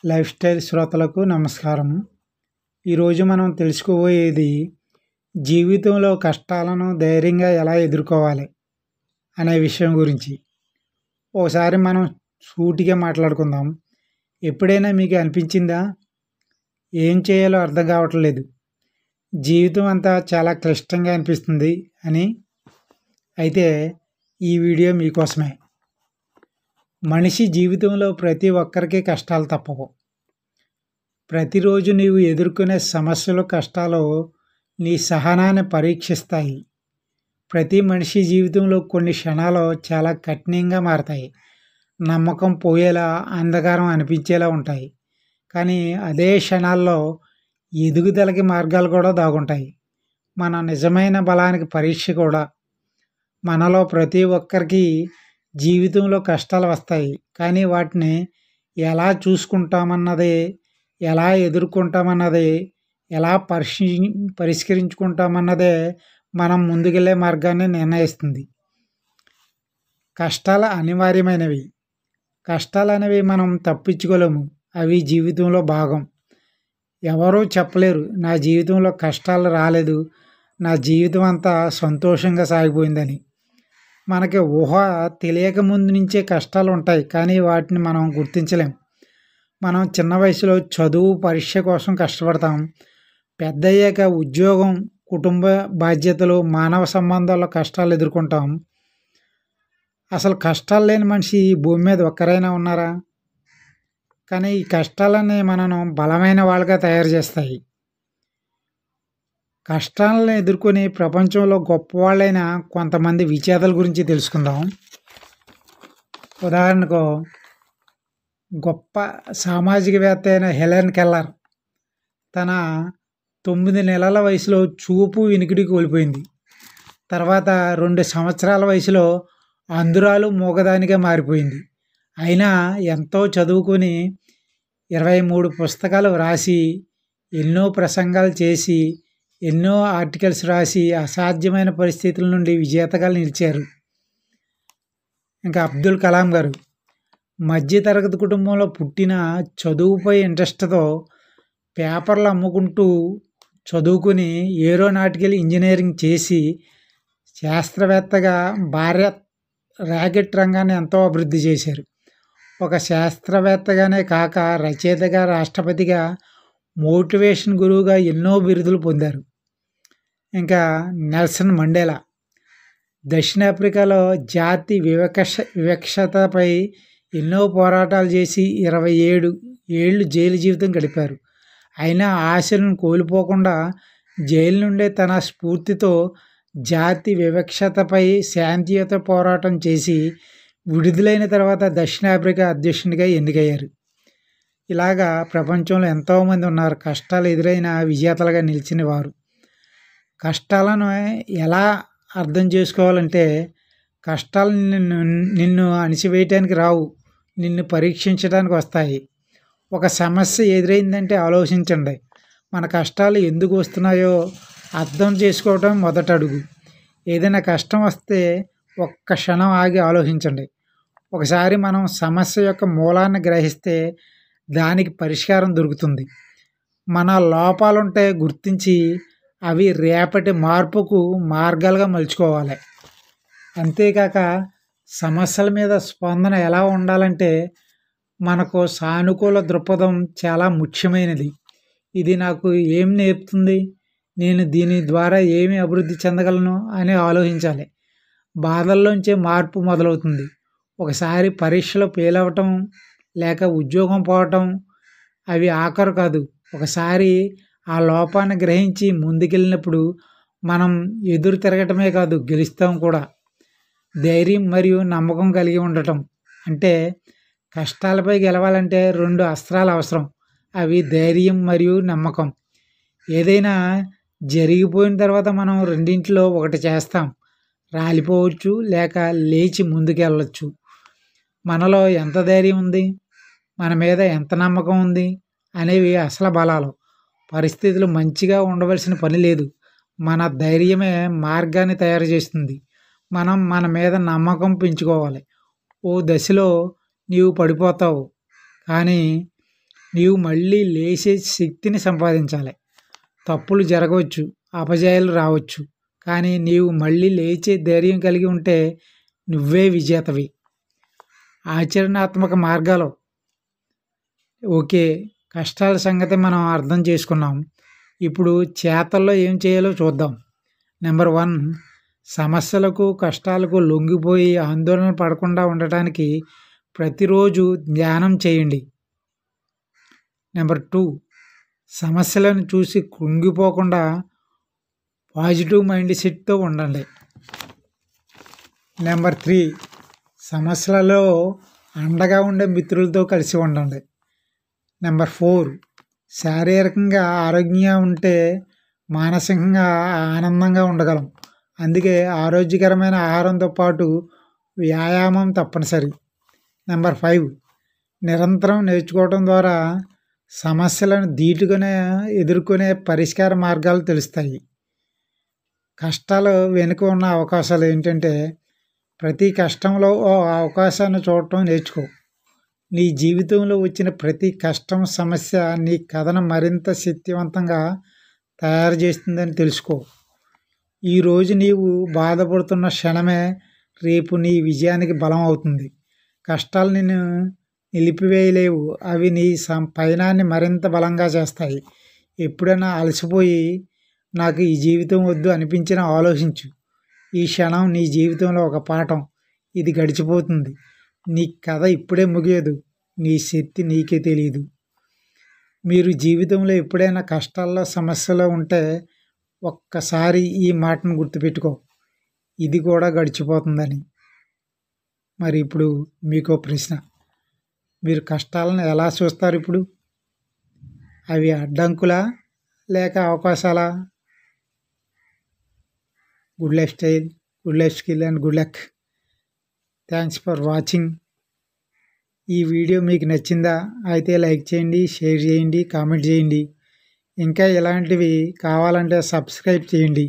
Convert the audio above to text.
Life style శ్రోతలకు నమస్కారం. ఈరోజు మనం తెలుసుకోబోయేది జీవితంలో కష్టాలను ధైర్యంగా ఎలా ఎదుర్కోవాలి అనే విషయం గురించి. ఒకసారి మనం సూటిగా మాట్లాడుకుందాం. ఎప్పుడైనా మీకు అనిపించిందా? ఏం చేయాలో అర్థం కావట్లేదు, జీవితం అంతా చాలా క్లిష్టంగా అనిపిస్తుంది అని? అయితే ఈ వీడియో మీకోసమే. మనిషి జీవితంలో ప్రతి ఒక్కరికి కష్టాలు తప్పవు. ప్రతిరోజు నీవు ఎదుర్కొనే సమస్యలు, కష్టాలు నీ సహనాన్ని పరీక్షిస్తాయి. ప్రతి మనిషి జీవితంలో కొన్ని క్షణాలు చాలా కఠినంగా మారతాయి. నమ్మకం పోయేలా, అంధకారం అనిపించేలా ఉంటాయి. కానీ అదే క్షణాల్లో ఎదుగుదలకి మార్గాలు కూడా దాగుంటాయి. మన నిజమైన బలానికి పరీక్ష కూడా. మనలో ప్రతి ఒక్కరికి జీవితంలో కష్టాలు వస్తాయి. కానీ వాటిని ఎలా చూసుకుంటామన్నదే, ఎలా ఎదుర్కొంటామన్నదే, ఎలా పరిష్కరించుకుంటామన్నదే మనం ముందుకెళ్ళే మార్గాన్ని నిర్ణయిస్తుంది. కష్టాలు అనివార్యమైనవి. కష్టాలు అనేవి మనం తప్పించుకోలేము. అవి జీవితంలో భాగం. ఎవరూ చెప్పలేరు నా జీవితంలో కష్టాలు రాలేదు, నా జీవితం అంతా సంతోషంగా సాగిపోయిందని. మనకి ఊహ తెలియక ముందు నుంచే కష్టాలు ఉంటాయి, కానీ వాటిని మనం గుర్తించలేం. మనం చిన్న వయసులో చదువు, పరీక్ష కోసం కష్టపడతాం. పెద్దయ్యాక ఉద్యోగం, కుటుంబ బాధ్యతలు, మానవ సంబంధాల్లో కష్టాలు ఎదుర్కొంటాం. అసలు కష్టాలు లేని మనిషి ఈ భూమి మీద ఒక్కరైనా ఉన్నారా? కానీ ఈ కష్టాలన్నీ మనను బలమైన వాళ్ళగా తయారు చేస్తాయి. కష్టాలను ఎదుర్కొని ప్రపంచంలో గొప్పవాళ్ళైన కొంతమంది విజేతల గురించి తెలుసుకుందాం. ఉదాహరణకు గొప్ప సామాజికవేత్త అయిన హెలెన్ కెల్లర్ తన 9 నెలల వయసులో చూపు, వినికిడి కోల్పోయింది. తర్వాత 2 సంవత్సరాల వయసులో అంధురాలు, మూగదానిగా మారిపోయింది. అయినా ఎంతో చదువుకొని 23 పుస్తకాలు వ్రాసి, ఎన్నో ప్రసంగాలు చేసి, ఎన్నో ఆర్టికల్స్ రాసి అసాధ్యమైన పరిస్థితుల నుండి విజేతగా నిలిచారు. ఇంకా అబ్దుల్ కలాం గారు మధ్యతరగతి కుటుంబంలో పుట్టిన, చదువుపై ఇంట్రెస్ట్తో పేపర్లు అమ్ముకుంటూ చదువుకుని ఏరోనాటికల్ ఇంజనీరింగ్ చేసి శాస్త్రవేత్తగా భారత్ రాకెట్ రంగాన్ని ఎంతో అభివృద్ధి చేశారు. ఒక శాస్త్రవేత్తగానే కాక రచయితగా, రాష్ట్రపతిగా, మోటివేషన్ గురువుగా ఎన్నో బిరుదులు పొందారు. ఇంకా నెల్సన్ మండేలా దక్షిణాఫ్రికాలో జాతి వివక్షతపై ఎన్నో పోరాటాలు చేసి 27 ఏళ్ళు జైలు జీవితం గడిపారు. అయినా ఆశలను కోల్పోకుండా జైలు నుండే తన స్ఫూర్తితో జాతి వివక్షతపై శాంతియుత పోరాటం చేసి విడుదలైన తర్వాత దక్షిణాఫ్రికా అధ్యక్షునిగా ఎన్నికయ్యారు. ఇలాగా ప్రపంచంలో ఎంతోమంది ఉన్నారు కష్టాలు ఎదురైన విజేతలుగా నిలిచిన వారు. కష్టాలను ఎలా అర్థం చేసుకోవాలంటే, కష్టాలు నిన్ను అణిచివేయటానికి రావు, నిన్ను పరీక్షించడానికి వస్తాయి. ఒక సమస్య ఎదురైందంటే ఆలోచించండి. మన కష్టాలు ఎందుకు వస్తున్నాయో అర్థం చేసుకోవటం మొదటి అడుగు. ఏదైనా కష్టం వస్తే ఒక్క క్షణం ఆగి ఆలోచించండి. ఒకసారి మనం సమస్య యొక్క మూలాన్ని గ్రహిస్తే దానికి పరిష్కారం దొరుకుతుంది. మన లోపాలుంటే గుర్తించి అవి రేపటి మార్పుకు మార్గాలుగా మలుచుకోవాలి. అంతేకాక సమస్యల మీద స్పందన ఎలా ఉండాలంటే, మనకు సానుకూల దృక్పథం చాలా ముఖ్యమైనది. ఇది నాకు ఏం నేర్పుతుంది, నేను దీని ద్వారా ఏమి అభివృద్ధి చెందగలను అని ఆలోచించాలి. బాధల్లోంచే మార్పు మొదలవుతుంది. ఒకసారి పరీక్షలో ఫెయిల్ అవ్వటం, లేక ఉద్యోగం పోవటం అవి ఆఖరు కాదు. ఒకసారి ఆ లోపాన్ని గ్రహించి ముందుకెళ్ళినప్పుడు మనం ఎదురు తిరగటమే కాదు, గెలుస్తాం కూడా. ధైర్యం మరియు నమ్మకం కలిగి ఉండటం అంటే, కష్టాలపై గెలవాలంటే 2 అస్త్రాలు అవసరం. అవి ధైర్యం మరియు నమ్మకం. ఏదైనా జరిగిపోయిన తర్వాత మనం రెండింటిలో ఒకటి చేస్తాం. రాలిపోవచ్చు, లేక లేచి ముందుకెళ్ళచ్చు. మనలో ఎంత ధైర్యం ఉంది, మన మీద ఎంత నమ్మకం ఉంది అనేవి అసలు బలాలు. పరిస్థితులు మంచిగా ఉండవలసిన పని లేదు, మన ధైర్యమే మార్గాన్ని తయారు చేస్తుంది. మనం మన మీద నమ్మకం పెంచుకోవాలి. ఓ దశలో నీవు పడిపోతావు, కానీ నీవు మళ్ళీ లేచే శక్తిని సంపాదించాలి. తప్పులు జరగవచ్చు, అపజయాలు రావచ్చు, కానీ నీవు మళ్ళీ లేచే ధైర్యం కలిగి ఉంటే నువ్వే విజేతవి. ఆచరణాత్మక మార్గాలు ఓకే, కష్టాల సంగతి మనం అర్థం చేసుకున్నాం. ఇప్పుడు చేతల్లో ఏం చేయాలో చూద్దాం. నెంబర్ 1, సమస్యలకు కష్టాలకు లొంగిపోయి ఆందోళన పడకుండా ఉండటానికి ప్రతిరోజు ధ్యానం చేయండి. నెంబర్ 2, సమస్యలను చూసి కృంగిపోకుండా పాజిటివ్ మైండ్ సెట్తో ఉండండి. నెంబర్ 3, సమస్యలలో అండగా ఉండే మిత్రులతో కలిసి ఉండండి. నెంబర్ 4, శారీరకంగా ఆరోగ్యంగా ఉంటే మానసికంగా ఆనందంగా ఉండగలం. అందుకే ఆరోగ్యకరమైన ఆహారంతో పాటు వ్యాయామం తప్పనిసరి. నెంబర్ 5, నిరంతరం నేర్చుకోవడం ద్వారా సమస్యలను ధీటుగానే ఎదుర్కొనే పరిష్కార మార్గాలు తెలుస్తాయి. కష్టాలు వెనుక ఉన్న అవకాశాలు ఏంటంటే, ప్రతి కష్టంలో ఓ అవకాశాన్ని చూడటం నేర్చుకో. నీ జీవితంలో వచ్చిన ప్రతి కష్టం, సమస్య నీ కథను మరింత శక్తివంతంగా తయారు చేస్తుందని తెలుసుకో. ఈరోజు నీవు బాధపడుతున్న క్షణమే రేపు నీ విజయానికి బలం అవుతుంది. కష్టాలు నిన్ను నిలిపివేయలేవు, అవి నీ పయనాన్ని మరింత బలంగా చేస్తాయి. ఎప్పుడైనా అలసిపోయి నాకు ఈ జీవితం వద్దు అనిపించినా ఆలోచించు. ఈ క్షణం నీ జీవితంలో ఒక పాఠం. ఇది గడిచిపోతుంది. నీ కథ ఇప్పుడే ముగియదు. నీ శక్తి నీకే తెలియదు. మీరు జీవితంలో ఎప్పుడైనా కష్టాల్లో, సమస్యలో ఉంటే ఒక్కసారి ఈ మాటను గుర్తుపెట్టుకో, ఇది కూడా గడిచిపోతుందని. మరి ఇప్పుడు మీకో ప్రశ్న, మీరు కష్టాలను ఎలా చూస్తారు? ఇప్పుడు అవి అడ్డంకులా లేక అవకాశాలా? Good life style, good life skill and good luck. Thanks for watching. ఈ వీడియో మీకు నచ్చిందా? అయితే లైక్ చేయండి, షేర్ చేయండి, కామెంట్ చేయండి. ఇంకా ఇలాంటివి కావాలంటే సబ్స్క్రైబ్ చేయండి.